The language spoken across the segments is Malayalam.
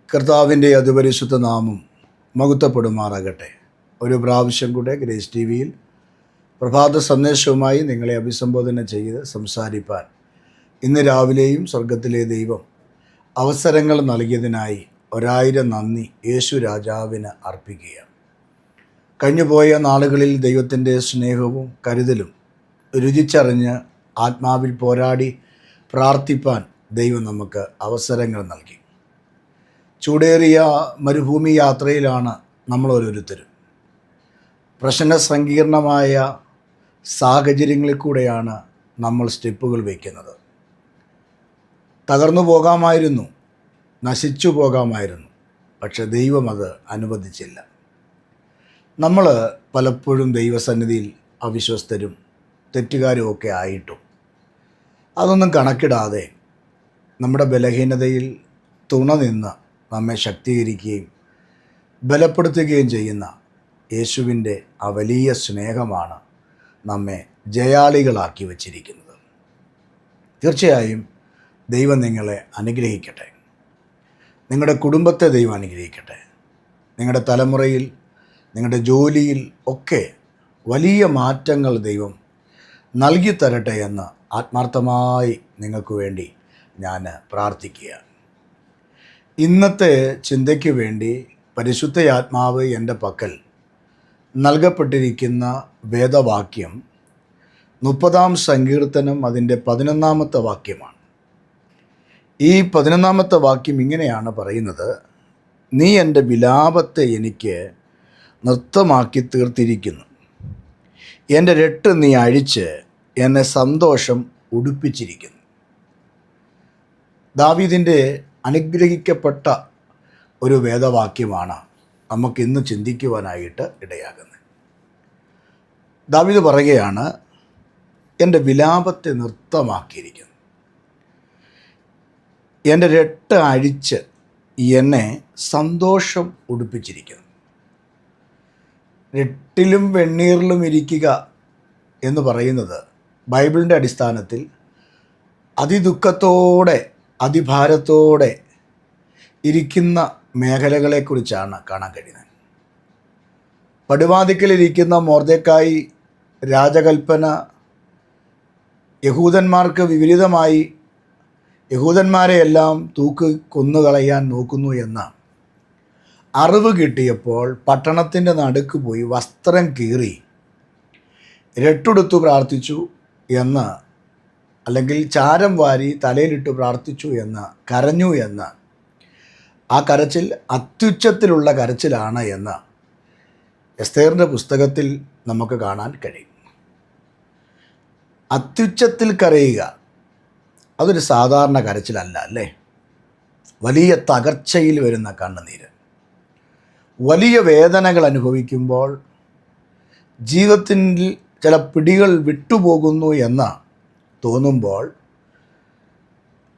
കർത്താവിൻ്റെ അതിപരിശുദ്ധ നാമം മഹത്വപ്പെടുമാറാകട്ടെ. ഒരു പ്രാവശ്യം കൂടെ ഗ്രേസ് ടി വിയിൽ പ്രഭാത സന്ദേശവുമായി നിങ്ങളെ അഭിസംബോധന ചെയ്ത് സംസാരിപ്പാൻ ഇന്ന് രാവിലെയും സ്വർഗത്തിലെ ദൈവം അവസരങ്ങൾ നൽകിയതിനായി 1000 നന്ദി യേശു രാജാവിന് അർപ്പിക്കുകയാണ്. കഴിഞ്ഞുപോയ നാളുകളിൽ ദൈവത്തിൻ്റെ സ്നേഹവും കരുതലും രുചിച്ചറിഞ്ഞ് ആത്മാവിൽ പോരാടി പ്രാർത്ഥിപ്പാൻ ദൈവം നമുക്ക് അവസരങ്ങൾ നൽകി. ചൂടേറിയ മരുഭൂമി യാത്രയിലാണ് നമ്മൾ ഓരോരുത്തരും. പ്രശ്ന സങ്കീർണമായ സാഹചര്യങ്ങളിൽ കൂടെയാണ് നമ്മൾ സ്റ്റെപ്പുകൾ വയ്ക്കുന്നത്. തകർന്നു പോകാമായിരുന്നു, നശിച്ചു പോകാമായിരുന്നു, പക്ഷെ ദൈവം അത് അനുവദിച്ചില്ല. നമ്മൾ പലപ്പോഴും ദൈവസന്നിധിയിൽ അവിശ്വസ്തരും തെറ്റുകാരും ഒക്കെ ആയിട്ടും അതൊന്നും കണക്കിടാതെ നമ്മുടെ ബലഹീനതയിൽ തുണ നിന്ന് നമ്മെ ശക്തീകരിക്കുകയും ബലപ്പെടുത്തുകയും ചെയ്യുന്ന യേശുവിൻ്റെ ആ വലിയ സ്നേഹമാണ് നമ്മെ ജയാളികളാക്കി വച്ചിരിക്കുന്നത്. തീർച്ചയായും ദൈവം നിങ്ങളെ അനുഗ്രഹിക്കട്ടെ. നിങ്ങളുടെ കുടുംബത്തെ ദൈവം അനുഗ്രഹിക്കട്ടെ. നിങ്ങളുടെ തലമുറയിൽ, നിങ്ങളുടെ ജോലിയിൽ ഒക്കെ വലിയ മാറ്റങ്ങൾ ദൈവം നൽകി തരട്ടെ എന്ന് ആത്മാർത്ഥമായി നിങ്ങൾക്ക് വേണ്ടി ഞാൻ പ്രാർത്ഥിക്കുകയാണ്. ഇന്നത്തെ ചിന്തയ്ക്ക് വേണ്ടി പരിശുദ്ധ ആത്മാവ് എൻ്റെ പക്കൽ നൽകപ്പെട്ടിരിക്കുന്ന വേദവാക്യം 30-ാം സങ്കീർത്തനം അതിൻ്റെ 11-ാമത്തെ വാക്യമാണ്. ഈ 11-ാമത്തെ വാക്യം ഇങ്ങനെയാണ് പറയുന്നത്: നീ എൻ്റെ വിലാപത്തെ എനിക്ക് നൃത്തമാക്കി തീർത്തിരിക്കുന്നു, എൻ്റെ രട്ട് നീ അഴിച്ച് എന്നെ സന്തോഷം ഉടുപ്പിച്ചിരിക്കുന്നു. ദാവീദിൻ്റെ അനുഗ്രഹിക്കപ്പെട്ട ഒരു വേദവാക്യമാണ് നമുക്കിന്ന് ചിന്തിക്കുവാനായിട്ട് ഇടയാകുന്നത്. ദാവീദ് പറയുകയാണ്, എൻ്റെ വിലാപത്തെ നൃത്തമാക്കിയിരിക്കുന്നു, എൻ്റെ രട്ട് അഴിച്ച് എന്നെ സന്തോഷം ഉടുപ്പിച്ചിരിക്കുന്നു. രട്ടിലും വെണ്ണീറിലും ഇരിക്കുക എന്ന് പറയുന്നത് ബൈബിളിൻ്റെ അടിസ്ഥാനത്തിൽ അതിദുഃഖത്തോടെ അതിഭാരത്തോടെ ഇരിക്കുന്ന മേഖലകളെക്കുറിച്ചാണ് കാണാൻ കഴിയുന്നത്. പടിവാതിക്കലിരിക്കുന്ന മൊർദെഖായി രാജകൽപ്പന യഹൂദന്മാർക്ക് വിപരീതമായി യഹൂദന്മാരെയെല്ലാം കൊന്നുകളയാൻ നോക്കുന്നു എന്ന അറിവ് കിട്ടിയപ്പോൾ പട്ടണത്തിൻ്റെ നടുക്ക് പോയി വസ്ത്രം കീറി രട്ടെടുത്തു പ്രാർത്ഥിച്ചു എന്ന്, അല്ലെങ്കിൽ ചാരം വാരി തലയിലിട്ട് പ്രാർത്ഥിച്ചു എന്ന്, കരഞ്ഞു എന്ന്, ആ കരച്ചിൽ അത്യുച്ചത്തിലുള്ള കരച്ചിലാണ് എന്ന് എസ്തേറിൻ്റെ പുസ്തകത്തിൽ നമുക്ക് കാണാൻ കഴിയും. അത്യുച്ചത്തിൽ കരയുക അതൊരു സാധാരണ കരച്ചിലല്ല, അല്ലേ? വലിയ തകർച്ചയിൽ വരുന്ന കണ്ണുനീര്, വലിയ വേദനകൾ അനുഭവിക്കുമ്പോൾ ജീവിതത്തിൽ ചില പിടികൾ വിട്ടുപോകുന്നു എന്ന് തോന്നുമ്പോൾ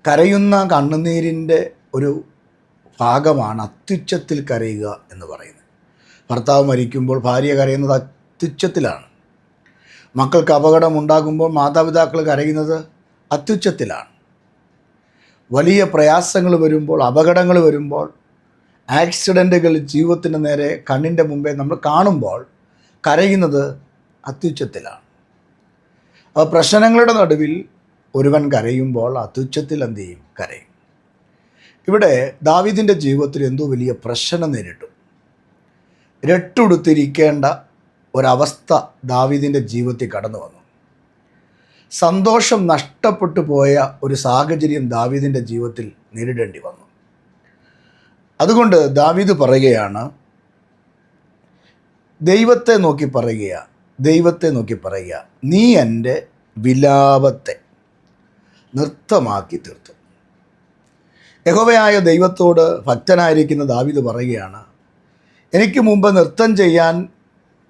കരയുന്ന കണ്ണുനീരിൻ്റെ ഒരു ഭാഗമാണ് അത്യുച്ചത്തിൽ കരയുക എന്ന് പറയുന്നത്. ഭർത്താവ് മരിക്കുമ്പോൾ ഭാര്യ കരയുന്നത് അത്യുച്ചത്തിലാണ്. മക്കൾക്ക് അപകടമുണ്ടാകുമ്പോൾ മാതാപിതാക്കൾ കരയുന്നത് അത്യുച്ചത്തിലാണ്. വലിയ പ്രയാസങ്ങൾ വരുമ്പോൾ, അപകടങ്ങൾ വരുമ്പോൾ, ആക്സിഡൻറ്റുകൾ ജീവിതത്തിന് നേരെ കണ്ണിൻ്റെ മുമ്പേ നമ്മൾ കാണുമ്പോൾ കരയുന്നത് അത്യുച്ചത്തിലാണ്. അപ്പോൾ പ്രശ്നങ്ങളുടെ നടുവിൽ ഒരുവൻ കരയുമ്പോൾ അത്യുച്ചത്തിൽ എന്ത് ചെയ്യും? കരയും. ഇവിടെ ദാവീദിൻ്റെ ജീവിതത്തിൽ എന്തോ വലിയ പ്രശ്നം നേരിട്ടു. രട്ടുടുത്തിരിക്കേണ്ട ഒരവസ്ഥ ദാവീദിൻ്റെ ജീവിതത്തിൽ കടന്നു വന്നു. സന്തോഷം നഷ്ടപ്പെട്ടു പോയ ഒരു സാഹചര്യം ദാവീദിൻ്റെ ജീവിതത്തിൽ നേരിടേണ്ടി വന്നു. അതുകൊണ്ട് ദാവീദ് പറയുകയാണ്, ദൈവത്തെ നോക്കി പറയുക, നീ എൻ്റെ വിലാപത്തെ നൃത്തമാക്കി തീർത്തു. യഹോവയായ ദൈവത്തോട് ഭക്തനായിരിക്കുന്ന ദാവീദ് പറയുകയാണ്, എനിക്ക് മുമ്പ് നൃത്തം ചെയ്യാൻ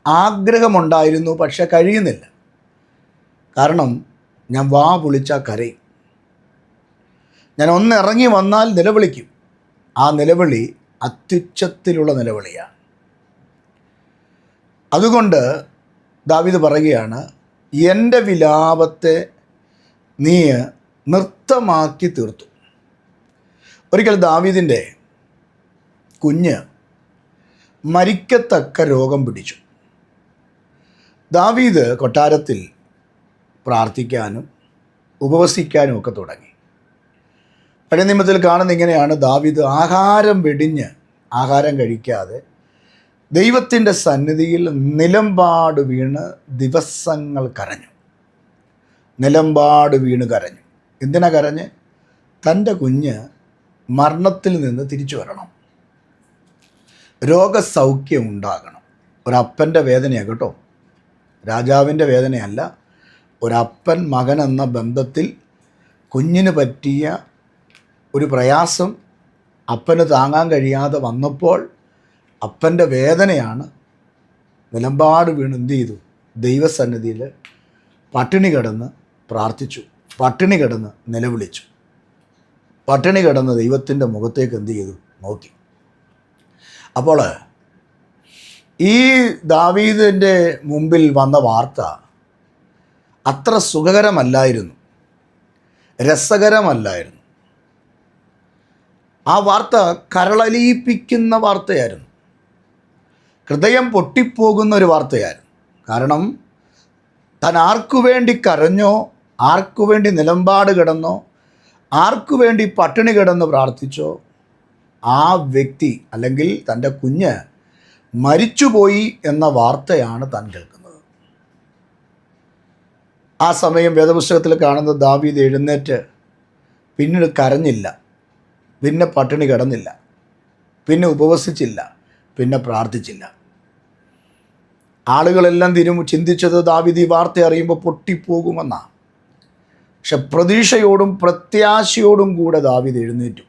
ആഗ്രഹമുണ്ടായിരുന്നു, പക്ഷെ കഴിയുന്നില്ല. കാരണം ഞാൻ വാ പൊളിച്ചാൽ കരയും. ഞാൻ ഒന്നിറങ്ങി വന്നാൽ നിലവിളിക്കും. ആ നിലവിളി അത്യുച്ചത്തിലുള്ള നിലവിളിയാണ്. അതുകൊണ്ട് ദാവീദ് പറയുകയാണ്, എൻ്റെ വിലാപത്തെ നീ നൃത്തമാക്കി തീർത്തു. ഒരിക്കൽ ദാവീദിൻ്റെ കുഞ്ഞ് മരിക്കത്തക്ക രോഗം പിടിച്ചു. ദാവീദ് കൊട്ടാരത്തിൽ പ്രാർത്ഥിക്കാനും ഉപവസിക്കാനും ഒക്കെ തുടങ്ങി. പഴയ നിയമത്തിൽ കാണുന്ന ഇങ്ങനെയാണ്, ദാവീദ് ആഹാരം വെടിഞ്ഞ് ആഹാരം കഴിക്കാതെ ദൈവത്തിൻ്റെ സന്നിധിയിൽ നിലമ്പാട് വീണ് ദിവസങ്ങൾ കരഞ്ഞു. നിലമ്പാട് വീണ് കരഞ്ഞു. എന്തിനാ കരഞ്ഞ്? തൻ്റെ കുഞ്ഞ് മരണത്തിൽ നിന്ന് തിരിച്ചു വരണം, രോഗസൗഖ്യം ഉണ്ടാകണം. ഒരപ്പൻ്റെ വേദനയാണ് കേട്ടോ, രാജാവിൻ്റെ വേദനയല്ല. ഒരപ്പൻ മകൻ എന്ന ബന്ധത്തിൽ കുഞ്ഞിന് പറ്റിയ ഒരു പ്രയാസം അപ്പന് താങ്ങാൻ കഴിയാതെ വന്നപ്പോൾ അപ്പൻ്റെ വേദനയാണ്. നിലമ്പാട് വീണ് എന്ത് ചെയ്തു? ദൈവസന്നിധിയിൽ പട്ടിണി കിടന്ന് പ്രാർത്ഥിച്ചു, പട്ടിണി കിടന്ന് നിലവിളിച്ചു, പട്ടിണി കിടന്ന് ദൈവത്തിൻ്റെ മുഖത്തേക്ക് എന്ത് ചെയ്തു? നോക്കി. അപ്പോൾ ഈ ദാവീദിൻ്റെ മുമ്പിൽ വന്ന വാർത്ത അത്ര സുഖകരമല്ലായിരുന്നു, രസകരമല്ലായിരുന്നു. ആ വാർത്ത കരളലിയിപ്പിക്കുന്ന വാർത്തയായിരുന്നു, ഹൃദയം പൊട്ടിപ്പോകുന്ന ഒരു വാർത്തയായിരുന്നു. കാരണം താൻ ആർക്കു വേണ്ടി കരഞ്ഞോ, ആർക്കു വേണ്ടി നിലമ്പാട് കിടന്നോ, ആർക്കു വേണ്ടി പട്ടിണി കിടന്ന് പ്രാർത്ഥിച്ചോ, ആ വ്യക്തി അല്ലെങ്കിൽ തൻ്റെ കുഞ്ഞ് മരിച്ചുപോയി എന്ന വാർത്തയാണ് താൻ കേൾക്കുന്നത്. ആ സമയം വേദപുസ്തകത്തിൽ കാണുന്ന ദാവീദ് എഴുന്നേറ്റ് പിന്നീട് കരഞ്ഞില്ല, പിന്നെ പട്ടിണി കിടന്നില്ല, പിന്നെ ഉപവസിച്ചില്ല, പിന്നെ പ്രാർത്ഥിച്ചില്ല. ആളുകളെല്ലാം ചിന്തിച്ചത് ദാവീദ് ഈ വാർത്ത അറിയുമ്പോൾ പൊട്ടിപ്പോകുമെന്നാണ്. പക്ഷെ പ്രതീക്ഷയോടും പ്രത്യാശയോടും കൂടെ ദാവീദ് എഴുന്നേറ്റു,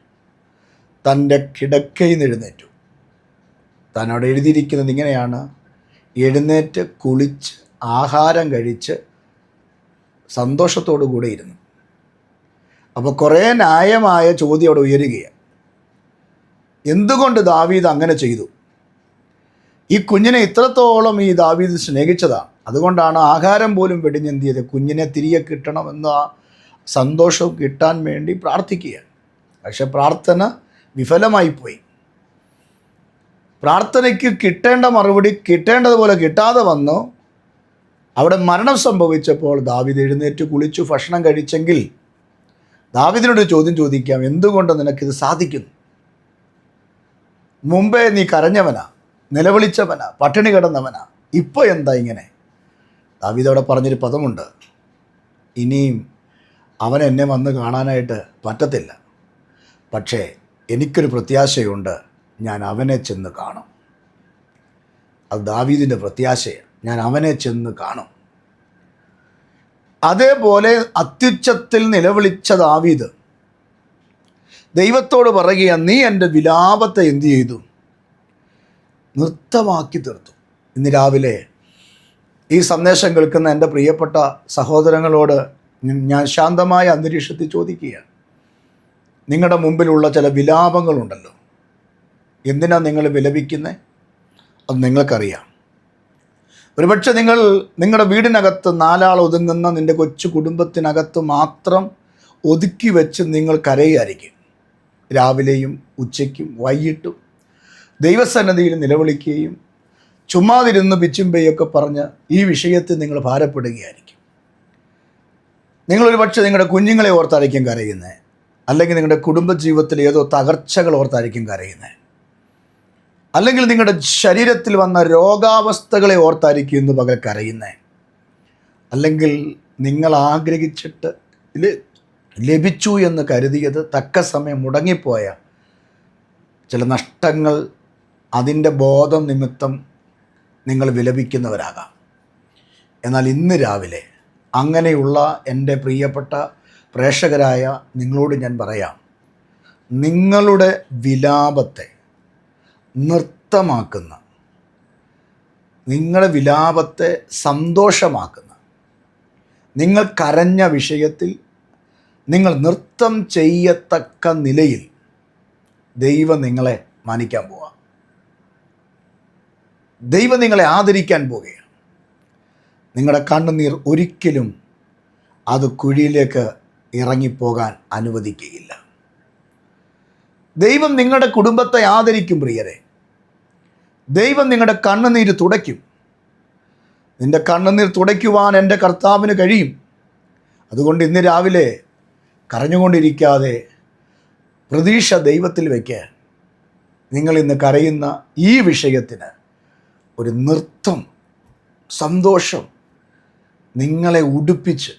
തൻ്റെ കിടക്കയിൽ നിന്ന് എഴുന്നേറ്റു. തന്നോട് എഴുതിയിരിക്കുന്നത് ഇങ്ങനെയാണ്: എഴുന്നേറ്റ് കുളിച്ച് ആഹാരം കഴിച്ച് സന്തോഷത്തോടു കൂടെ ഇരുന്നു. അപ്പോൾ കുറേ ന്യായമായ ചോദ്യം അവിടെ ഉയരുകയാണ്. എന്തുകൊണ്ട് ദാവീദ് അങ്ങനെ ചെയ്തു? ഈ കുഞ്ഞിനെ ഇത്രത്തോളം ഈ ദാവീദ് സ്നേഹിച്ചതാണ്. അതുകൊണ്ടാണ് ആഹാരം പോലും വെടിഞ്ഞെന്ത് ചെയ്ത് കുഞ്ഞിനെ തിരികെ കിട്ടണമെന്ന സന്തോഷം കിട്ടാൻ വേണ്ടി പ്രാർത്ഥിക്കുകയാണ്. പക്ഷെ പ്രാർത്ഥന വിഫലമായിപ്പോയി. പ്രാർത്ഥനയ്ക്ക് കിട്ടേണ്ട മറുപടി കിട്ടേണ്ടതുപോലെ കിട്ടാതെ വന്നു. അവിടെ മരണം സംഭവിച്ചപ്പോൾ ദാവീദ് എഴുന്നേറ്റ് കുളിച്ചു ഭക്ഷണം കഴിച്ചെങ്കിൽ ദാവീദിനോട് ചോദ്യം ചോദിക്കാം: എന്തുകൊണ്ട് നിനക്കിത് സാധിക്കുന്നു? മുമ്പേ നീ കരഞ്ഞവനാ, നിലവിളിച്ചവനാ, പട്ടിണി കിടന്നവനാ, ഇപ്പോൾ എന്താ ഇങ്ങനെ? ദാവീദ് അവിടെ പറഞ്ഞൊരു പദമുണ്ട്: ഇനിയും അവൻ എന്നെ വന്ന് കാണാനായിട്ട് പറ്റത്തില്ല, പക്ഷേ എനിക്കൊരു പ്രത്യാശയുണ്ട്, ഞാൻ അവനെ ചെന്ന് കാണും. അത് ദാവീദിൻ്റെ പ്രത്യാശയാണ്, ഞാൻ അവനെ ചെന്ന് കാണും. അതേപോലെ അത്യുച്ചത്തിൽ നിലവിളിച്ച ദാവീദ് ദൈവത്തോട് പറയുക: നീ എൻ്റെ വിലാപത്തെ എന്തു ചെയ്തു? നൃത്തമാക്കി തീർത്തു. ഇന്ന് രാവിലെ ഈ സന്ദേശം കേൾക്കുന്ന എൻ്റെ പ്രിയപ്പെട്ട സഹോദരങ്ങളോട് ഞാൻ ശാന്തമായ അന്തരീക്ഷത്തിൽ ചോദിക്കുകയാണ്. നിങ്ങളുടെ മുമ്പിലുള്ള ചില വിലാപങ്ങളുണ്ടല്ലോ, എന്തിനാണ് നിങ്ങൾ വിലപിക്കുന്നത്? അത് നിങ്ങൾക്കറിയാം. ഒരുപക്ഷെ നിങ്ങളുടെ വീടിനകത്ത് 4 ആൾ ഒതുങ്ങുന്ന നിൻ്റെ കൊച്ചു കുടുംബത്തിനകത്ത് മാത്രം ഒതുക്കി വെച്ച് നിങ്ങൾ കരയുകയായിരിക്കും. രാവിലെയും ഉച്ചയ്ക്കും വൈകിട്ടും ദൈവസന്നിധിയിൽ നിലവിളിക്കുകയും ചുമ്മാതിരുന്ന് പിച്ചുമ്പയൊക്കെ പറഞ്ഞ് ഈ വിഷയത്തിൽ നിങ്ങൾ ഭാരപ്പെടുകയായിരിക്കും. നിങ്ങളൊരു പക്ഷേ നിങ്ങളുടെ കുഞ്ഞുങ്ങളെ ഓർത്തായിരിക്കും കരയുന്നത്, അല്ലെങ്കിൽ നിങ്ങളുടെ കുടുംബജീവിതത്തിൽ ഏതോ തകർച്ചകൾ ഓർത്തായിരിക്കും കരയുന്നത്, അല്ലെങ്കിൽ നിങ്ങളുടെ ശരീരത്തിൽ വന്ന രോഗാവസ്ഥകളെ ഓർത്തായിരിക്കും ഇന്ന് പകൽ കരയുന്നത്, അല്ലെങ്കിൽ നിങ്ങൾ ആഗ്രഹിച്ചിട്ട് ലഭിച്ചു എന്ന് കരുതിയത് തക്ക സമയം മുടങ്ങിപ്പോയ ചില നഷ്ടങ്ങൾ, അതിൻ്റെ ബോധം നിമിത്തം നിങ്ങൾ വിലപിക്കുന്നവരാകാം. എന്നാൽ ഇന്ന് രാവിലെ അങ്ങനെയുള്ള എൻ്റെ പ്രിയപ്പെട്ട പ്രേക്ഷകരായ നിങ്ങളോട് ഞാൻ പറയാം: നിങ്ങളുടെ വിലാപത്തെ നൃത്തമാക്കുന്ന, നിങ്ങളുടെ വിലാപത്തെ സന്തോഷമാക്കുന്ന, നിങ്ങൾ കരഞ്ഞ വിഷയത്തിൽ നിങ്ങൾ നൃത്തം ചെയ്യത്തക്ക നിലയിൽ ദൈവം നിങ്ങളെ മാനിക്കാൻ പോവുക. ദൈവം നിങ്ങളെ ആദരിക്കാൻ പോവുകയാണ്. നിങ്ങളുടെ കണ്ണുനീർ ഒരിക്കലും അത് കുഴിയിലേക്ക് ഇറങ്ങിപ്പോകാൻ അനുവദിക്കുകയില്ല. ദൈവം നിങ്ങളുടെ കുടുംബത്തെ ആദരിക്കും പ്രിയരെ. ദൈവം നിങ്ങളുടെ കണ്ണുനീര് തുടയ്ക്കും. നിൻ്റെ കണ്ണുനീർ തുടയ്ക്കുവാൻ എൻ്റെ കർത്താവിന് കഴിയും. അതുകൊണ്ട് ഇന്ന് രാവിലെ കരഞ്ഞുകൊണ്ടിരിക്കാതെ പ്രതീക്ഷ ദൈവത്തിൽ വയ്ക്കാൻ, നിങ്ങൾ ഇന്ന് കരയുന്ന ഈ വിഷയത്തിന് ഒരു നൃത്തം, സന്തോഷം നിങ്ങളെ ഉടുപ്പിച്ച്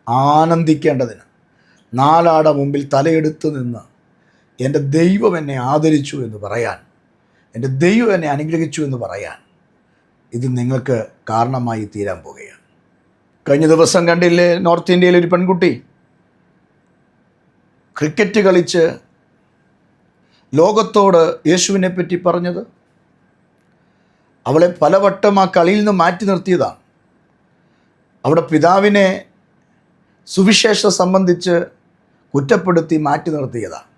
ആനന്ദിക്കേണ്ടതിന് നാലാട മുമ്പിൽ തലയെടുത്ത് നിന്ന് എൻ്റെ ദൈവം എന്നെ ആദരിച്ചു എന്ന് പറയാൻ, എൻ്റെ ദൈവം എന്നെ അനുഗ്രഹിച്ചു എന്ന് പറയാൻ ഇത് നിങ്ങൾക്ക് കാരണമായി തീരാൻ പോകുകയാണ്. കഴിഞ്ഞ ദിവസം കണ്ടില്ലേ, നോർത്ത് ഇന്ത്യയിലെ ഒരു പെൺകുട്ടി ക്രിക്കറ്റ് കളിച്ച് ലോകത്തോട് യേശുവിനെ പറ്റി പറഞ്ഞത്. അവളെ പലവട്ടം ആ കളിയിൽ നിന്ന് മാറ്റി നിർത്തിയതാണ്. അവിടെ പിതാവിനെ സുവിശേഷം സംബന്ധിച്ച് കുറ്റപ്പെടുത്തി മാറ്റി നിർത്തിയതാണ്.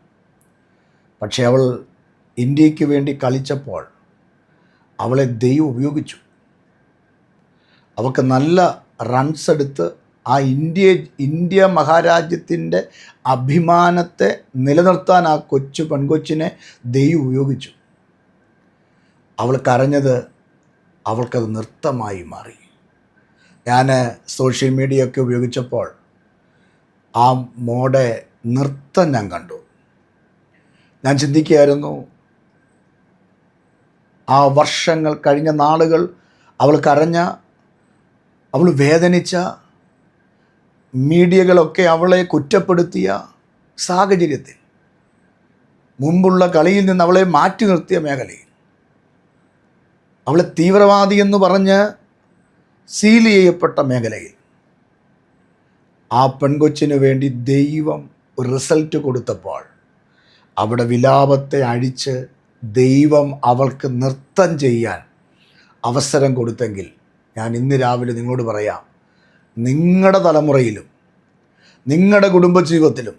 പക്ഷേ അവൾ ഇന്ത്യക്ക് വേണ്ടി കളിച്ചപ്പോൾ അവളെ ദൈവം ഉപയോഗിച്ചു. അവൾക്ക് നല്ല റൺസ് എടുത്ത് ആ ഇന്ത്യ മഹാരാജ്യത്തിൻ്റെ അഭിമാനത്തെ നിലനിർത്താൻ ആ പെൺകൊച്ചിനെ ദൈവം ഉപയോഗിച്ചു. അവൾ കരഞ്ഞത് അവൾക്കത് നൃത്തമായി മാറി. ഞാൻ സോഷ്യൽ മീഡിയ ഒക്കെ ഉപയോഗിച്ചപ്പോൾ ആ മോടെ നൃത്തം ഞാൻ കണ്ടു. ഞാൻ ചിന്തിക്കുകയായിരുന്നു, ആ വർഷങ്ങൾ കഴിഞ്ഞ നാളുകൾ അവൾ കരഞ്ഞ, അവൾ വേദനിച്ച, മീഡിയകളൊക്കെ അവളെ കുറ്റപ്പെടുത്തിയ സാഹചര്യത്തിൽ, മുമ്പുള്ള കളിയിൽ നിന്ന് അവളെ മാറ്റി നിർത്തിയ മേഖലയിൽ, അവളെ തീവ്രവാദി എന്ന് പറഞ്ഞ് സീൽ ചെയ്യപ്പെട്ട മേഖലയിൽ ആ പെൺകൊച്ചിന് വേണ്ടി ദൈവം ഒരു റിസൾട്ട് കൊടുത്തപ്പോൾ അവിടെ വിലാപത്തെ അഴിച്ച് ദൈവം അവൾക്ക് നൃത്തം ചെയ്യാൻ അവസരം കൊടുത്തെങ്കിൽ, ഞാൻ ഇന്ന് രാവിലെ നിങ്ങളോട് പറയാം, നിങ്ങളുടെ തലമുറയിലും നിങ്ങളുടെ കുടുംബജീവിതത്തിലും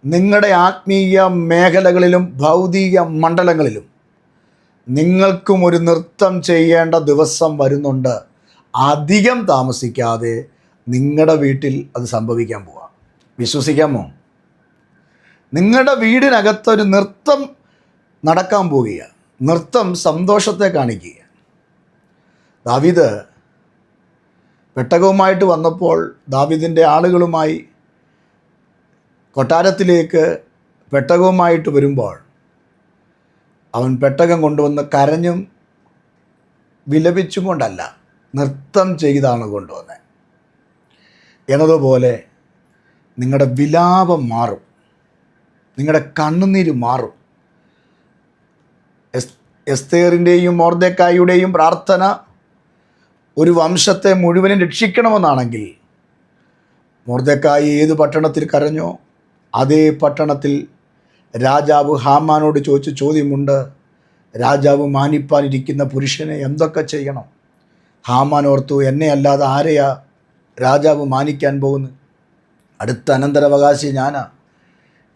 നിങ്ങളുടെ ആത്മീയ മേഖലകളിലും ഭൗതിക മണ്ഡലങ്ങളിലും നിങ്ങൾക്കും ഒരു നൃത്തം ചെയ്യേണ്ട ദിവസം വരുന്നുണ്ട്. അധികം താമസിക്കാതെ നിങ്ങളുടെ വീട്ടിൽ അത് സംഭവിക്കാൻ പോവാം. വിശ്വസിക്കാമോ? നിങ്ങളുടെ വീടിനകത്തൊരു നൃത്തം നടക്കാൻ പോവുകയാണ്. നൃത്തം സന്തോഷത്തെ കാണിക്കുക. ദാവീദ് പെട്ടകവുമായിട്ട് വന്നപ്പോൾ ദാവീദിൻ്റെ ആളുകളുമായി കൊട്ടാരത്തിലേക്ക് പെട്ടകവുമായിട്ട് വരുമ്പോൾ അവൻ പെട്ടകം കൊണ്ടുവന്ന് കരഞ്ഞും വിലപിച്ചും കൊണ്ടല്ല, നൃത്തം ചെയ്താണ് കൊണ്ടുവന്നത്. എന്നതുപോലെ നിങ്ങളുടെ വിലാപം മാറും, നിങ്ങളുടെ കണ്ണുനീര് മാറും. എസ്തേറിൻ്റെയും മൊർദെഖായിയുടെയും പ്രാർത്ഥന ഒരു വംശത്തെ മുഴുവനും രക്ഷിക്കണമെന്നാണെങ്കിൽ, മൊർദെഖായി ഏത് പട്ടണത്തിൽ കരഞ്ഞോ അതേ പട്ടണത്തിൽ രാജാവ് ഹാമാനോട് ചോദിച്ച ചോദ്യമുണ്ട്. രാജാവ് മാനിപ്പാനിരിക്കുന്ന പുരുഷനെ എന്തൊക്കെ ചെയ്യണം? ഹാമാൻ ഓർത്തു, എന്നെ അല്ലാതെ ആരെയാ രാജാവ് മാനിക്കാൻ പോകുന്നത്? അടുത്ത അനന്തരാവകാശി ഞാനാ,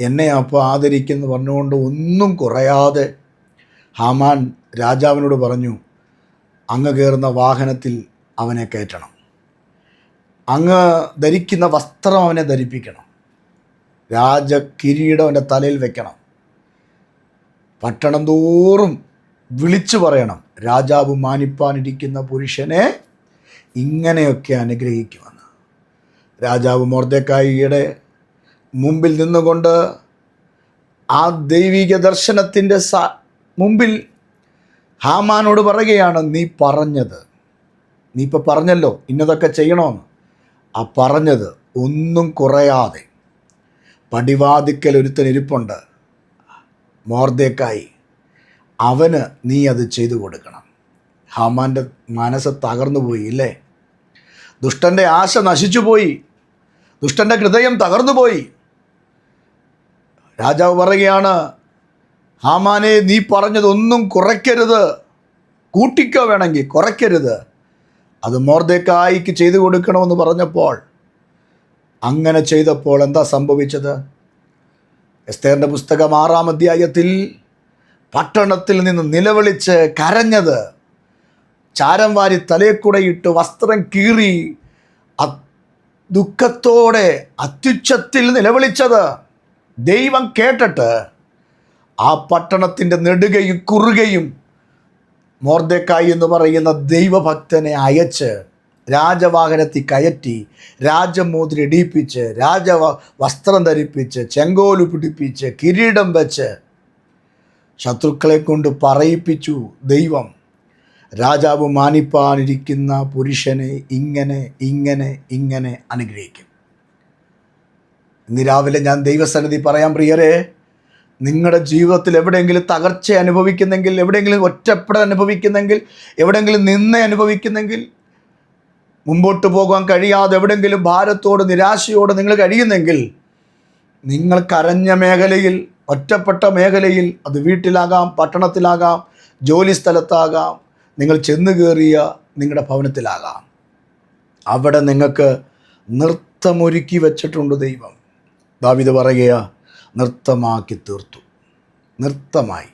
എന്നെ അപ്പോൾ ആദരിക്കുന്നു പറഞ്ഞുകൊണ്ട് ഒന്നും കുറയാതെ ഹാമാൻ രാജാവിനോട് പറഞ്ഞു, അങ്ങ് കയറുന്ന വാഹനത്തിൽ അവനെ കയറ്റണം, അങ്ങ് ധരിക്കുന്ന വസ്ത്രം അവനെ ധരിപ്പിക്കണം, രാജകിരീടം അവൻ്റെ തലയിൽ വെക്കണം, പട്ടണം തോറും വിളിച്ചു പറയണം, രാജാവ് മാനിപ്പാനിരിക്കുന്ന പുരുഷനെ ഇങ്ങനെയൊക്കെ അനുഗ്രഹിക്കുമെന്ന്. രാജാവ് മൊർദെഖായിയുടെ മുമ്പിൽ നിന്നുകൊണ്ട് ആ ദൈവിക ദർശനത്തിൻ്റെ മുമ്പിൽ ഹാമാനോട് പറയുകയാണ്, നീ പറഞ്ഞത്, നീ ഇപ്പോൾ പറഞ്ഞല്ലോ ഇന്നതൊക്കെ ചെയ്യണമെന്ന്, ആ പറഞ്ഞത് ഒന്നും കുറയാതെ പടിവാതിക്കൽ ഒരുത്തൻ ഇരിപ്പുണ്ട്, മൊർദെഖായി, അവന് നീ അത് ചെയ്തു കൊടുക്കണം. ഹാമാൻ്റെ മനസ്സ് തകർന്നു പോയി ഇല്ലേ? ദുഷ്ടൻ്റെ ആശ നശിച്ചു പോയി, ദുഷ്ടൻ്റെ ഹൃദയം തകർന്നു പോയി. രാജാവ് പറയുകയാണ്, ഹാമാനെ, നീ പറഞ്ഞതൊന്നും കുറയ്ക്കരുത്, കൂട്ടിക്കോ വേണമെങ്കിൽ, കുറയ്ക്കരുത്, അത് മൊർദെഖായിക്ക് ചെയ്തു കൊടുക്കണമെന്ന് പറഞ്ഞപ്പോൾ, അങ്ങനെ ചെയ്തപ്പോൾ എന്താ സംഭവിച്ചത്? എസ്തേറിൻ്റെ പുസ്തകം 6-ാം അധ്യായത്തിൽ പട്ടണത്തിൽ നിന്ന് നിലവിളിച്ച് കരഞ്ഞത്, ചാരം വാരി തലയെക്കൂടെ ഇട്ട് വസ്ത്രം കീറി ദുഃഖത്തോടെ അത്യുച്ചത്തിൽ നിലവിളിച്ചത് ദൈവം കേട്ടിട്ട് ആ പട്ടണത്തിൻ്റെ നെടുകയും കുറുകയും മൊർദെഖായി എന്ന് പറയുന്ന ദൈവഭക്തനെ അയച്ച് രാജവാഹനത്തിൽ കയറ്റി രാജമോതിരം ഇടിപ്പിച്ച് വസ്ത്രം ധരിപ്പിച്ച് ചെങ്കോല് പിടിപ്പിച്ച് കിരീടം വെച്ച് ശത്രുക്കളെ കൊണ്ട് പറയിപ്പിച്ചു. ദൈവം രാജാവ് മാനിപ്പാനിരിക്കുന്ന പുരുഷനെ ഇങ്ങനെ ഇങ്ങനെ ഇങ്ങനെ അനുഗ്രഹിക്കും. ഇന്ന് രാവിലെ ഞാൻ ദൈവസന്നിധി പറയാം, പ്രിയരെ, നിങ്ങളുടെ ജീവിതത്തിൽ എവിടെയെങ്കിലും തകർച്ച അനുഭവിക്കുന്നെങ്കിൽ, എവിടെയെങ്കിലും ഒറ്റപ്പെടൽ അനുഭവിക്കുന്നെങ്കിൽ, എവിടെയെങ്കിലും നിന്ന അനുഭവിക്കുന്നെങ്കിൽ, മുമ്പോട്ട് പോകാൻ കഴിയാതെ എവിടെയെങ്കിലും ഭാരത്തോട് നിരാശയോട് നിങ്ങൾ കഴിയുന്നെങ്കിൽ, നിങ്ങൾ കരഞ്ഞ മേഖലയിൽ, ഒറ്റപ്പെട്ട മേഖലയിൽ, അത് വീട്ടിലാകാം, പട്ടണത്തിലാകാം, ജോലി സ്ഥലത്താകാം, നിങ്ങൾ ചെന്ന് കയറിയ നിങ്ങളുടെ ഭവനത്തിലാകാം, അവിടെ നിങ്ങൾക്ക് നൃത്തമൊരുക്കി വച്ചിട്ടുണ്ട് ദൈവം. ദാവീദ് പറയുക, നൃത്തമാക്കി തീർത്തു. നൃത്തമായി.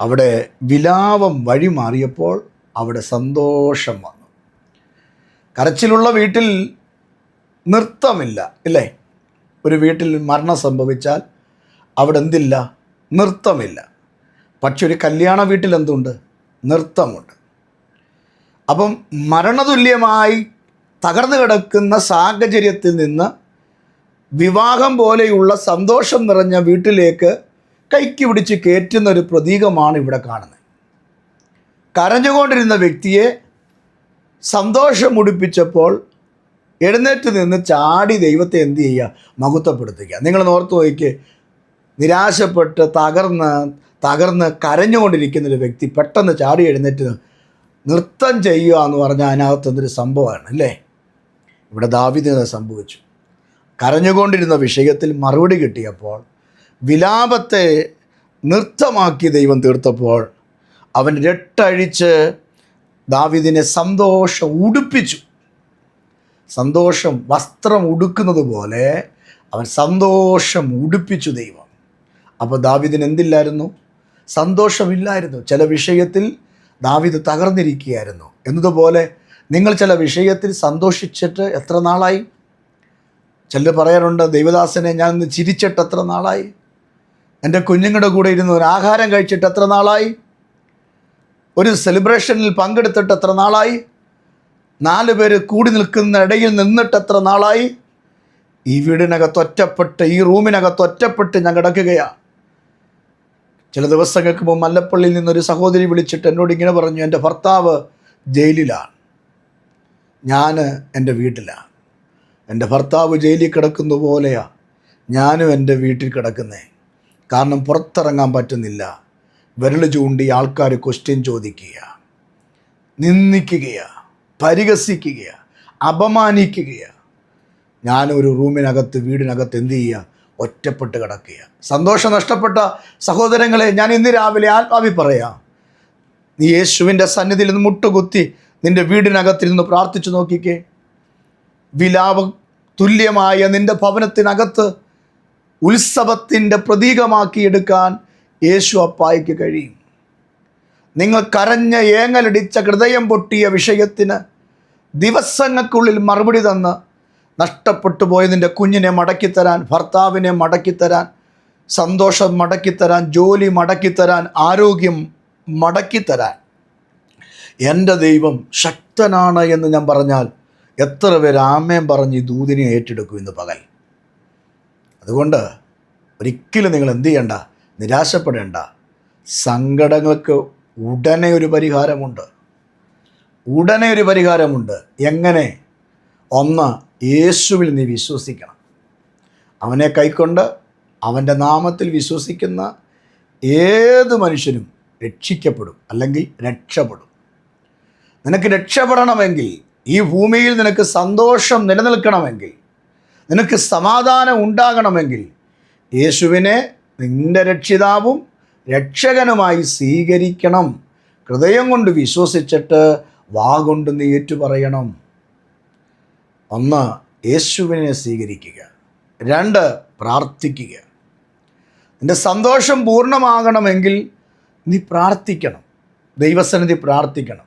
അവിടെ വിലാപം വഴി മാറിയപ്പോൾ അവിടെ സന്തോഷം വന്നു. കരച്ചിലുള്ള വീട്ടിൽ നൃത്തമില്ല, ഇല്ലേ? ഒരു വീട്ടിൽ മരണം സംഭവിച്ചാൽ അവിടെ എന്തില്ല? നൃത്തമില്ല. പക്ഷെ ഒരു കല്യാണ വീട്ടിൽ എന്തുണ്ട്? നൃത്തമുണ്ട്. അപ്പം മരണതുല്യമായി തകർന്നു കിടക്കുന്ന സാഹചര്യത്തിൽ നിന്ന് വിവാഹം പോലെയുള്ള സന്തോഷം നിറഞ്ഞ വീട്ടിലേക്ക് കൈക്ക് പിടിച്ച് കയറ്റുന്ന ഒരു പ്രതീകമാണ് ഇവിടെ കാണുന്നത്. കരഞ്ഞുകൊണ്ടിരുന്ന വ്യക്തിയെ സന്തോഷം മുടിപ്പിച്ചപ്പോൾ എഴുന്നേറ്റ് നിന്ന് ചാടി ദൈവത്തെ എന്ത് ചെയ്യുക? മഹത്വപ്പെടുത്തുക. നിങ്ങൾ ഓർത്ത് നോക്കിക്കേ, നിരാശപ്പെട്ട് തകർന്ന് കരഞ്ഞുകൊണ്ടിരിക്കുന്നൊരു വ്യക്തി പെട്ടെന്ന് ചാടി എഴുന്നേറ്റ് നൃത്തം ചെയ്യുക എന്ന് പറഞ്ഞാൽ അതിനകത്തൊന്നൊരു സംഭവമാണ്, അല്ലേ? ഇവിടെ ദാവീദിന് സംഭവിച്ചു. കരഞ്ഞുകൊണ്ടിരുന്ന വിഷയത്തിൽ മറുപടി കിട്ടിയപ്പോൾ, വിലാപത്തെ നൃത്തമാക്കി ദൈവം തീർത്തപ്പോൾ, അവൻ രട്ടഴിച്ച് ദാവീദിനെ സന്തോഷം ഉടുപ്പിച്ചു. സന്തോഷം വസ്ത്രം ഉടുക്കുന്നത് പോലെ അവൻ സന്തോഷം ഉടുപ്പിച്ചു ദൈവം. അപ്പോൾ ദാവീദിന് എന്തില്ലായിരുന്നു? സന്തോഷമില്ലായിരുന്നു. ചില വിഷയത്തിൽ ദാവീദ് തകർന്നിരിക്കുകയായിരുന്നു. എന്നതുപോലെ നിങ്ങൾ ചില വിഷയത്തിൽ സന്തോഷിച്ചിട്ട് എത്ര നാളായി? ചിലർ പറയാറുണ്ട്, ദൈവദാസനെ ഞാൻ ഇന്ന് ചിരിച്ചിട്ട് എത്ര നാളായി? എൻ്റെ കുഞ്ഞുങ്ങളുടെ കൂടെ ഇരുന്ന് ഒരു ആഹാരം കഴിച്ചിട്ട് എത്ര നാളായി? ഒരു സെലിബ്രേഷനിൽ പങ്കെടുത്തിട്ട് എത്ര നാളായി? 4 പേര് കൂടി നിൽക്കുന്ന ഇടയിൽ നിന്നിട്ട് എത്ര നാളായി? ഈ വീടിനകത്ത് ഒറ്റപ്പെട്ട്, ഈ റൂമിനകത്ത് ഒറ്റപ്പെട്ട് ഞാൻ കിടക്കുകയാണ്. ചില ദിവസങ്ങൾക്ക് മുമ്പ് മല്ലപ്പള്ളിയിൽ നിന്നൊരു സഹോദരി വിളിച്ചിട്ട് എന്നോട് ഇങ്ങനെ പറഞ്ഞു, എൻ്റെ ഭർത്താവ് ജയിലിലാണ്, ഞാൻ എൻ്റെ വീട്ടിലാണ്. എൻ്റെ ഭർത്താവ് ജയിലിൽ കിടക്കുന്ന പോലെയാണ് ഞാനും എൻ്റെ വീട്ടിൽ കിടക്കുന്നേ. കാരണം പുറത്തിറങ്ങാൻ പറ്റുന്നില്ല. വിരൽ ചൂണ്ടി ആൾക്കാർ ക്വസ്റ്റ്യൻ ചോദിക്കുക, നിന്ദിക്കുക, പരിഹസിക്കുക, അപമാനിക്കുക. ഞാനൊരു റൂമിനകത്ത്, വീടിനകത്ത് എന്ത് ചെയ്യുക? ഒറ്റപ്പെട്ട് കിടക്കുക. സന്തോഷം നഷ്ടപ്പെട്ട സഹോദരങ്ങളെ, ഞാൻ ഇന്ന് രാവിലെ ആത്മാവി പറയാം, നീ യേശുവിൻ്റെ സന്നിധിയിൽ നിന്ന് മുട്ടുകുത്തി നിൻ്റെ വീടിനകത്തിരുന്ന് പ്രാർത്ഥിച്ചു നോക്കിക്കേ. വിലാപ തുല്യമായ നിൻ്റെ ഭവനത്തിനകത്ത് ഉത്സവത്തിൻ്റെ പ്രതീകമാക്കിയെടുക്കാൻ യേശു അപ്പായിക്ക് കഴിയും. നിങ്ങൾ കരഞ്ഞ ഏങ്ങലടിച്ച ഹൃദയം പൊട്ടിയ വിഷയത്തിന് ദിവസങ്ങൾക്കുള്ളിൽ മറുപടി തന്ന് നഷ്ടപ്പെട്ടു പോയ നിൻ്റെ കുഞ്ഞിനെ മടക്കിത്തരാൻ, ഭർത്താവിനെ മടക്കിത്തരാൻ, സന്തോഷം മടക്കിത്തരാൻ, ജോലി മടക്കിത്തരാൻ, ആരോഗ്യം മടക്കിത്തരാൻ എൻ്റെ ദൈവം ശക്തനാണ് എന്ന് ഞാൻ പറഞ്ഞാൽ എത്ര പേര് ആമേൻ പറഞ്ഞ് ഈ ദൂതിനെ ഏറ്റെടുക്കും ഇന്ന് പകൽ? അതുകൊണ്ട് ഒരിക്കലും നിങ്ങൾ എന്ത് ചെയ്യണ്ട? നിരാശപ്പെടേണ്ട. സങ്കടങ്ങൾക്ക് ഉടനെ ഒരു പരിഹാരമുണ്ട്. ഉടനെ ഒരു പരിഹാരമുണ്ട്. എങ്ങനെ? ഒന്ന്, യേശുവിൽ നീ വിശ്വസിക്കണം. അവനെ കൈക്കൊണ്ട് അവൻ്റെ നാമത്തിൽ വിശ്വസിക്കുന്ന ഏത് മനുഷ്യനും രക്ഷിക്കപ്പെടും, അല്ലെങ്കിൽ രക്ഷപ്പെടും. നിനക്ക് രക്ഷപ്പെടണമെങ്കിൽ, ഈ ഭൂമിയിൽ നിനക്ക് സന്തോഷം നിലനിൽക്കണമെങ്കിൽ, നിനക്ക് സമാധാനം ഉണ്ടാകണമെങ്കിൽ, യേശുവിനെ നിൻ്റെ രക്ഷിതാവും രക്ഷകനുമായി സ്വീകരിക്കണം. ഹൃദയം കൊണ്ട് വിശ്വസിച്ചിട്ട് വാ കൊണ്ട് നീ ഏറ്റുപറയണം. ഒന്ന്, യേശുവിനെ സ്വീകരിക്കുക. 2, പ്രാർത്ഥിക്കുക. നിൻ്റെ സന്തോഷം പൂർണ്ണമാകണമെങ്കിൽ നീ പ്രാർത്ഥിക്കണം, ദൈവസന്നിധി പ്രാർത്ഥിക്കണം.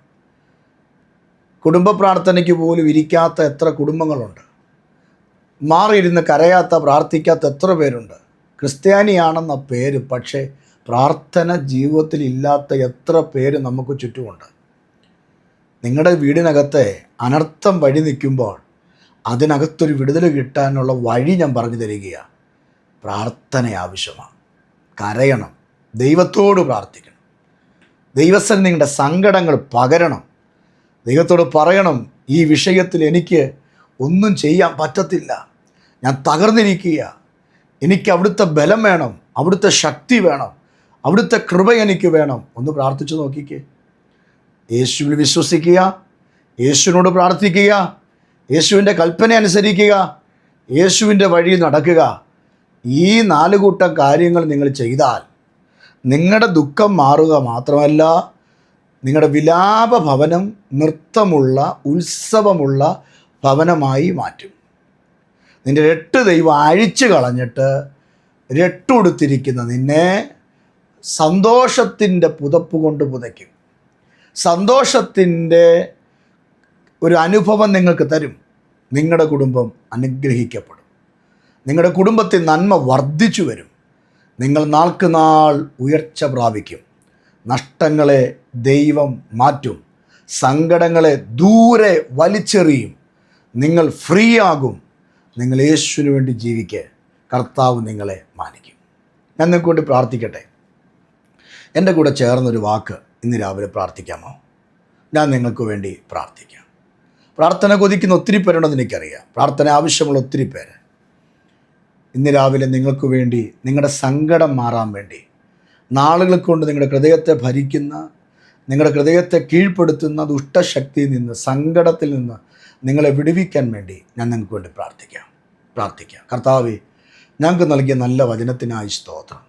കുടുംബ പ്രാർത്ഥനയ്ക്ക് പോലും ഇരിക്കാത്ത എത്ര കുടുംബങ്ങളുണ്ട്. മാറിയിരുന്ന് കരയാത്ത, പ്രാർത്ഥിക്കാത്ത എത്ര പേരുണ്ട്. ക്രിസ്ത്യാനിയാണെന്ന പേര്, പക്ഷേ പ്രാർത്ഥന ജീവിതത്തിൽ ഇല്ലാത്ത എത്ര പേര് നമുക്ക് ചുറ്റുമുണ്ട്. നിങ്ങളുടെ വീടിനകത്തെ അനർത്ഥം വഴി നിൽക്കുമ്പോൾ അതിനകത്തൊരു വിടുതൽ കിട്ടാനുള്ള വഴി ഞാൻ പറഞ്ഞു തരികയാണ്. പ്രാർത്ഥന ആവശ്യമാണ്. കരയണം, ദൈവത്തോട് പ്രാർത്ഥിക്കണം, ദൈവസ്ഥൻ നിങ്ങളുടെ സങ്കടങ്ങൾ പകരണം, ദൈവത്തോട് പറയണം, ഈ വിഷയത്തിൽ എനിക്ക് ഒന്നും ചെയ്യാൻ പറ്റത്തില്ല, ഞാൻ തകർന്നിരിക്കുക, എനിക്ക് അവിടുത്തെ ബലം വേണം, അവിടുത്തെ ശക്തി വേണം, അവിടുത്തെ കൃപ എനിക്ക് വേണം. ഒന്ന് പ്രാർത്ഥിച്ചു നോക്കിക്കേ. യേശുവിൽ വിശ്വസിക്കുക, യേശുവിനോട് പ്രാർത്ഥിക്കുക, യേശുവിൻ്റെ കൽപ്പന അനുസരിക്കുക, യേശുവിൻ്റെ വഴി നടക്കുക. ഈ 4 കൂട്ടം കാര്യങ്ങൾ നിങ്ങൾ ചെയ്താൽ നിങ്ങളുടെ ദുഃഖം മാറുക മാത്രമല്ല, നിങ്ങളുടെ വിലാപ ഭവനം നൃത്തമുള്ള ഉത്സവമുള്ള ഭവനമായി മാറ്റും. നിൻ്റെ 8 ദൈവം അഴിച്ചു കളഞ്ഞിട്ട് രട്ടുടുത്തിരിക്കുന്ന നിന്നെ സന്തോഷത്തിൻ്റെ പുതപ്പ് കൊണ്ട് പുതയ്ക്കും. സന്തോഷത്തിൻ്റെ ഒരു അനുഭവം നിങ്ങൾക്ക് തരും. നിങ്ങളുടെ കുടുംബം അനുഗ്രഹിക്കപ്പെടും. നിങ്ങളുടെ കുടുംബത്തിൽ നന്മ വർദ്ധിച്ചു വരും. നിങ്ങൾ നാൾക്ക് നാൾ ഉയർച്ച പ്രാപിക്കും. നഷ്ടങ്ങളെ ദൈവം മാറ്റും. സങ്കടങ്ങളെ ദൂരെ വലിച്ചെറിയും. നിങ്ങൾ ഫ്രീ ആകും. നിങ്ങൾ യേശുവിന് വേണ്ടി ജീവിക്കുക. കർത്താവ് നിങ്ങളെ മാനിക്കും. ഞാൻ നിങ്ങൾക്ക് വേണ്ടി പ്രാർത്ഥിക്കട്ടെ. എൻ്റെ കൂടെ ചേർന്നൊരു വാക്ക് ഇന്ന് രാവിലെ പ്രാർത്ഥിക്കാമോ? ഞാൻ നിങ്ങൾക്ക് വേണ്ടി പ്രാർത്ഥിക്കാം. പ്രാർത്ഥന കൊതിക്കുന്ന ഒത്തിരി പേരുണ്ടെന്ന് എനിക്കറിയാം. പ്രാർത്ഥന ആവശ്യമുള്ള ഒത്തിരി പേര് ഇന്ന് രാവിലെ നിങ്ങൾക്ക് വേണ്ടി, നിങ്ങളുടെ സങ്കടം മാറാൻ വേണ്ടി, നാളുകൾ കൊണ്ട് നിങ്ങളുടെ ഹൃദയത്തെ ഭരിക്കുന്ന, നിങ്ങളുടെ ഹൃദയത്തെ കീഴ്പ്പെടുത്തുന്ന ദുഷ്ടശക്തിയിൽ നിന്ന്, സങ്കടത്തിൽ നിന്ന് നിങ്ങളെ വിടുവിക്കാൻ വേണ്ടി ഞാൻ നിങ്ങൾക്ക് വേണ്ടി പ്രാർത്ഥിക്കാം. കർത്താവേ, ഞങ്ങൾക്ക് നൽകിയ നല്ല വചനത്തിനായി സ്തോത്രം.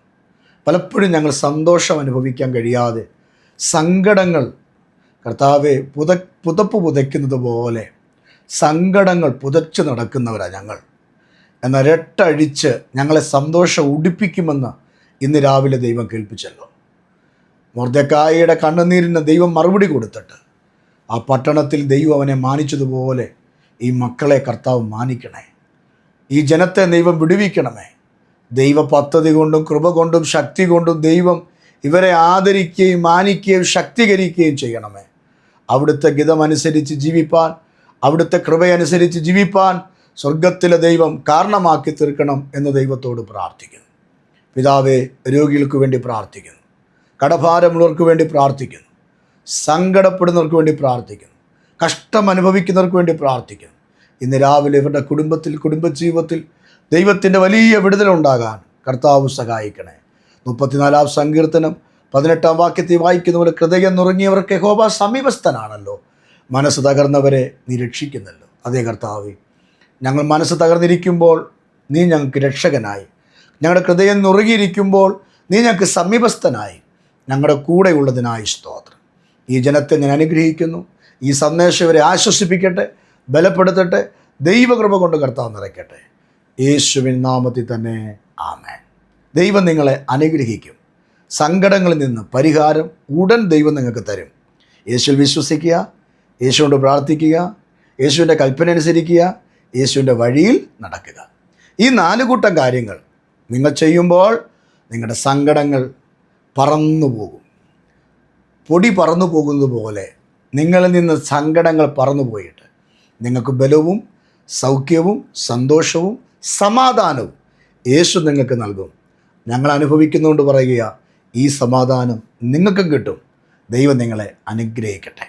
പലപ്പോഴും ഞങ്ങൾ സന്തോഷം അനുഭവിക്കാൻ കഴിയാതെ സങ്കടങ്ങൾ, കർത്താവെ, പുതപ്പ് പുതയ്ക്കുന്നത് പോലെ സങ്കടങ്ങൾ പുതച്ച് നടക്കുന്നവരാണ് ഞങ്ങൾ. എന്നാൽ രട്ടഴിച്ച് ഞങ്ങളെ സന്തോഷം ഉടിപ്പിക്കുമെന്ന് ഇന്ന് രാവിലെ ദൈവം കേൾപ്പിച്ചല്ലോ. മൊർദെഖായിയുടെ കണ്ണുനീരിന് ദൈവം മറുപടി കൊടുത്തിട്ട് ആ പട്ടണത്തിൽ ദൈവം അവനെ മാനിച്ചതുപോലെ ഈ മക്കളെ കർത്താവ് മാനിക്കണേ. ഈ ജനത്തെ ദൈവം വിടുവിക്കണമേ. ദൈവ പദ്ധതി കൊണ്ടും കൃപ കൊണ്ടും ശക്തി കൊണ്ടും ദൈവം ഇവരെ ആദരിക്കുകയും മാനിക്കുകയും ശക്തീകരിക്കുകയും ചെയ്യണമേ. അവിടുത്തെ ഗിതമനുസരിച്ച് ജീവിപ്പാൻ, അവിടുത്തെ കൃപയനുസരിച്ച് ജീവിപ്പാൻ സ്വർഗത്തിലെ ദൈവം കാരണമാക്കി തീർക്കണം എന്ന് ദൈവത്തോട് പ്രാർത്ഥിക്കുന്നു. പിതാവേ, രോഗികൾക്ക് വേണ്ടി പ്രാർത്ഥിക്കുന്നു, കടഭാരമുള്ളവർക്ക് വേണ്ടി പ്രാർത്ഥിക്കുന്നു, സങ്കടപ്പെടുന്നവർക്ക് വേണ്ടി പ്രാർത്ഥിക്കുന്നു, കഷ്ടം അനുഭവിക്കുന്നവർക്ക് വേണ്ടി പ്രാർത്ഥിക്കുന്നു. ഇന്ന് രാവിലെ ഇവരുടെ കുടുംബജീവിതത്തിൽ ദൈവത്തിൻ്റെ വലിയ വിടുതലുണ്ടാകാൻ കർത്താവ് സഹായിക്കണേ. 34-ാം സങ്കീർത്തനം 18-ാം വാക്യത്തിൽ വായിക്കുന്ന പോലെ ഹൃദയം നുറുങ്ങിയവർക്ക് യഹോവ സമീപസ്ഥനാണല്ലോ, മനസ്സ് തകർന്നവരെ നീ രക്ഷിക്കുന്നല്ലോ. അതേ കർത്താവേ, ഞങ്ങൾ മനസ്സ് തകർന്നിരിക്കുമ്പോൾ നീ ഞങ്ങൾക്ക് രക്ഷകനായി, ഞങ്ങളുടെ ഹൃദയം നുറുകിയിരിക്കുമ്പോൾ നീ ഞങ്ങൾക്ക് സമീപസ്ഥനായി, ഞങ്ങളുടെ കൂടെയുള്ളതിനായി സ്തോത്രം. ഈ ജനത്തെ ഞാൻ അനുഗ്രഹിക്കുന്നു. ഈ സന്ദേശം ഇവരെ ആശ്വസിപ്പിക്കട്ടെ, ബലപ്പെടുത്തട്ടെ. ദൈവകൃപ കൊണ്ട് കർത്താവ് നിറയ്ക്കട്ടെ. യേശുവിൻ നാമത്തിൽ തന്നെ ആമേൻ. ദൈവം നിങ്ങളെ അനുഗ്രഹിക്കും. സങ്കടങ്ങളിൽ നിന്ന് പരിഹാരം ഉടൻ ദൈവം നിങ്ങൾക്ക് തരും. യേശുവിൽ വിശ്വസിക്കുക, യേശുവിനോട് പ്രാർത്ഥിക്കുക, യേശുവിൻ്റെ കൽപ്പന അനുസരിക്കുക, യേശുവിൻ്റെ വഴിയിൽ നടക്കുക. ഈ 4 കൂട്ടം കാര്യങ്ങൾ നിങ്ങൾ ചെയ്യുമ്പോൾ നിങ്ങളുടെ സങ്കടങ്ങൾ പറന്നു പോകും. പൊടി പറന്നു പോകുന്നത് പോലെ നിങ്ങളിൽ നിന്ന് സങ്കടങ്ങൾ പറന്നു പോയിട്ട് നിങ്ങൾക്ക് ബലവും സൗഖ്യവും സന്തോഷവും സമാധാനവും യേശു നിങ്ങൾക്ക് നൽകും. ഞങ്ങൾ അനുഭവിക്കുന്നതുകൊണ്ട് പറയുക, ഈ സമാധാനം നിങ്ങൾക്കും കിട്ടും. ദൈവം നിങ്ങളെ അനുഗ്രഹിക്കട്ടെ.